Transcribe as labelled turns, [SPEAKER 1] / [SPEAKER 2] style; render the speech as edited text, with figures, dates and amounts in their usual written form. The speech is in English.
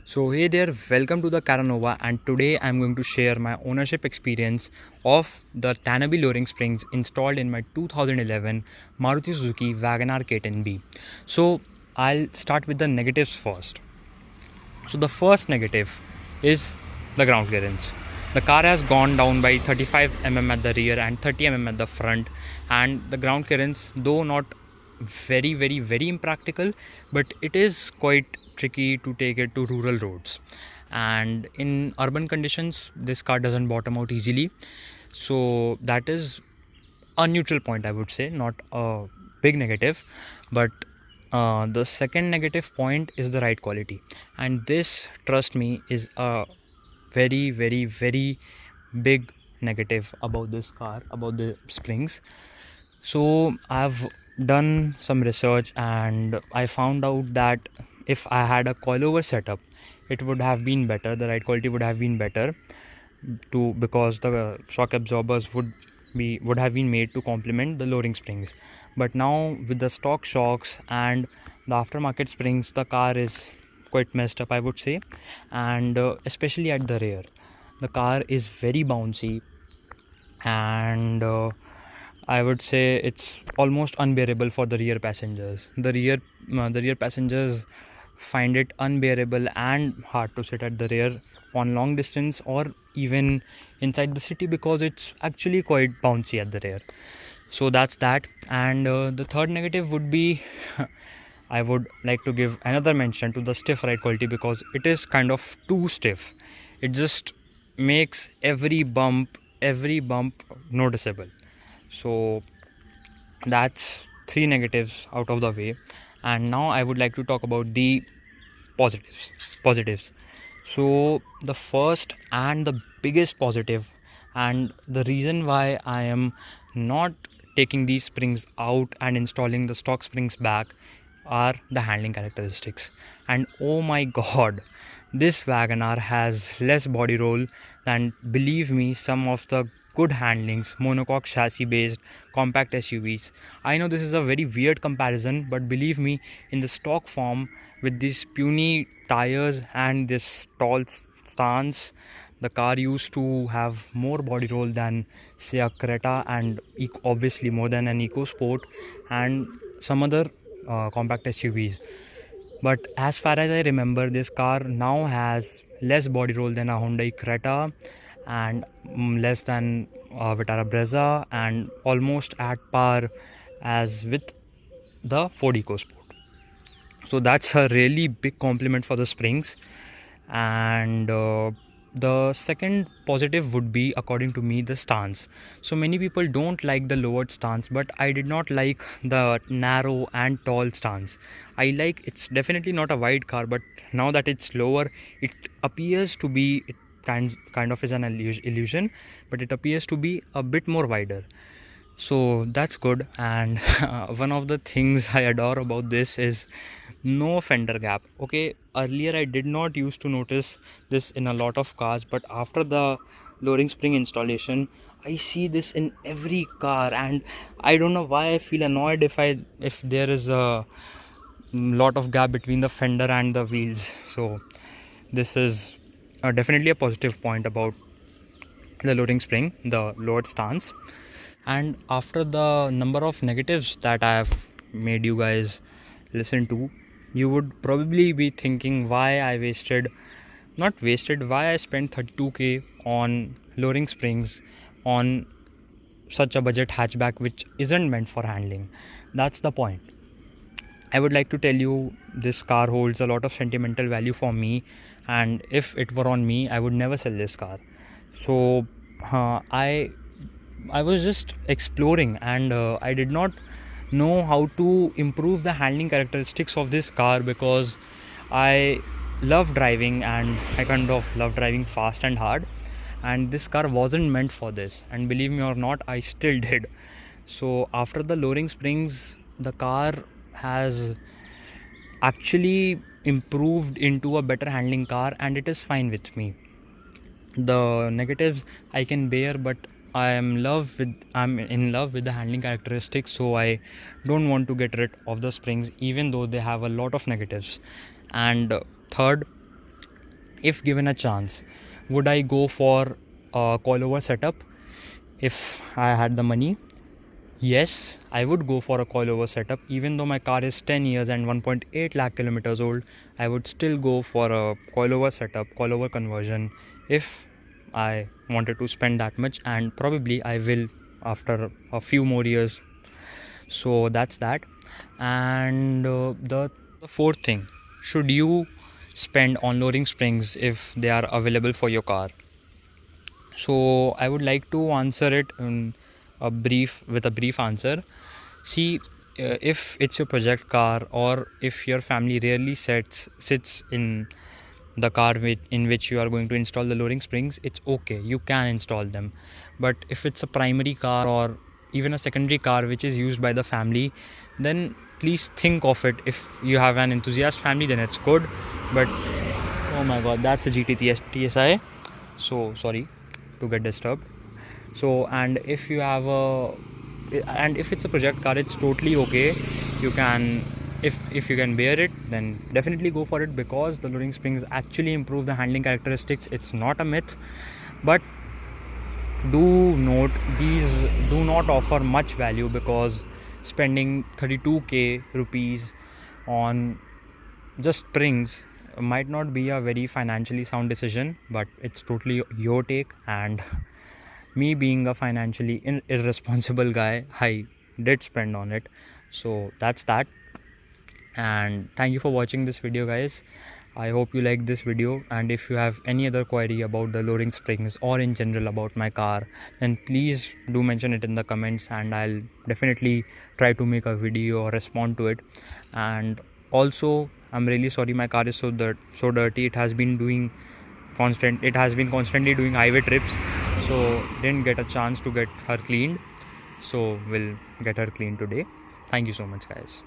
[SPEAKER 1] So hey there, welcome to the Caranova, and today I'm going to share my ownership experience of the Tanabe Luring Springs installed in my 2011 Maruti Suzuki Wagon R K10B. So I'll start with the negatives first. So the first negative is the ground clearance. The car has gone down by 35 mm at the rear and 30 mm at the front, and the ground clearance, though not very impractical, but it is quite tricky to take it to rural roads. And in urban conditions, this car doesn't bottom out easily. So that is a neutral point, I would say, not a big negative. But the second negative point is the ride quality, and this, trust me, is a very big negative about this car, about the springs. So I've done some research and I found out that if I had a coilover setup, it would have been better, the ride quality would have been better, to because the shock absorbers would have been made to complement the lowering springs. But now with the stock shocks and the aftermarket springs, the car is quite messed up, I would say. And especially at the rear, the car is very bouncy, and I would say it's almost unbearable for the rear passengers. The rear passengers find it unbearable and hard to sit at the rear on long distance or even inside the city, because it's actually quite bouncy at the rear. So that's that. And the third negative would be I would like to give another mention to the stiff ride quality, because it is kind of too stiff. It just makes every bump noticeable. So that's three negatives out of the way. And now I would like to talk about the positives. So the first and the biggest positive, and the reason why I am not taking these springs out and installing the stock springs back, are the handling characteristics. And oh my god, this Wagon R has less body roll than, believe me, some of the good handlings monocoque chassis based compact SUVs. I know this is a very weird comparison, but believe me, in the stock form, with these puny tires and this tall stance, the car used to have more body roll than, say, a Creta, and obviously more than an EcoSport and some other compact SUVs. But as far as I remember, this car now has less body roll than a Hyundai Creta, and less than Vitara Brezza, and almost at par as with the Ford EcoSport. So that's a really big compliment for the springs. And the second positive would be, according to me, the stance. So many people don't like the lowered stance, but I did not like the narrow and tall stance. I like, it's definitely not a wide car, but now that it's lower, it appears to be, it kind of is an illusion, but it appears to be a bit more wider. So that's good. And one of the things I adore about this is no fender gap. Okay, earlier I did not used to notice this in a lot of cars, but after the lowering spring installation, I see this in every car, and I don't know why I feel annoyed if there is a lot of gap between the fender and the wheels. So this is definitely a positive point about the loading spring, the lowered stance. And after the number of negatives that I have made you guys listen to, you would probably be thinking why I spent 32k on lowering springs on such a budget hatchback which isn't meant for handling. That's the point. I would like to tell you, this car holds a lot of sentimental value for me, and if it were on me, I would never sell this car. So I was just exploring, and I did not know how to improve the handling characteristics of this car, because I love driving, and I kind of love driving fast and hard, and this car wasn't meant for this, and believe me or not, I still did. So after the lowering springs, the car has actually improved into a better handling car, and it is fine with me. The negatives I can bear, but I'm in love with the handling characteristics, so I don't want to get rid of the springs, even though they have a lot of negatives. And third, if given a chance, would I go for a coilover setup if I had the money? Yes, I would go for a coilover setup. Even though my car is 10 years and 1.8 lakh kilometers old, I would still go for a coilover setup, coilover conversion if I wanted to spend that much, and probably I will after a few more years. So that's that. And the fourth thing, should you spend on lowering springs if they are available for your car? So I would like to answer it in a brief answer. See, if it's your project car, or if your family rarely sits in the car in which you are going to install the lowering springs, it's okay, you can install them. But if it's a primary car or even a secondary car which is used by the family, then please think of it. If you have an enthusiast family, then it's good. But oh my god, that's a TSI. So sorry to get disturbed. So, and if it's a project car, it's totally okay. You can, if you can bear it, then definitely go for it, because the lowering springs actually improve the handling characteristics. It's not a myth. But do note, these do not offer much value, because spending 32k rupees on just springs might not be a very financially sound decision. But it's totally your take, and me being a financially irresponsible guy, I did spend on it. So that's that. And thank you for watching this video, guys. I hope you like this video, and if you have any other query about the lowering springs or in general about my car, then please do mention it in the comments, and I'll definitely try to make a video or respond to it. And also, I'm really sorry, my car is so dirty. It has been constantly doing highway trips, so didn't get a chance to get her cleaned. So we'll get her cleaned today. Thank you so much, guys.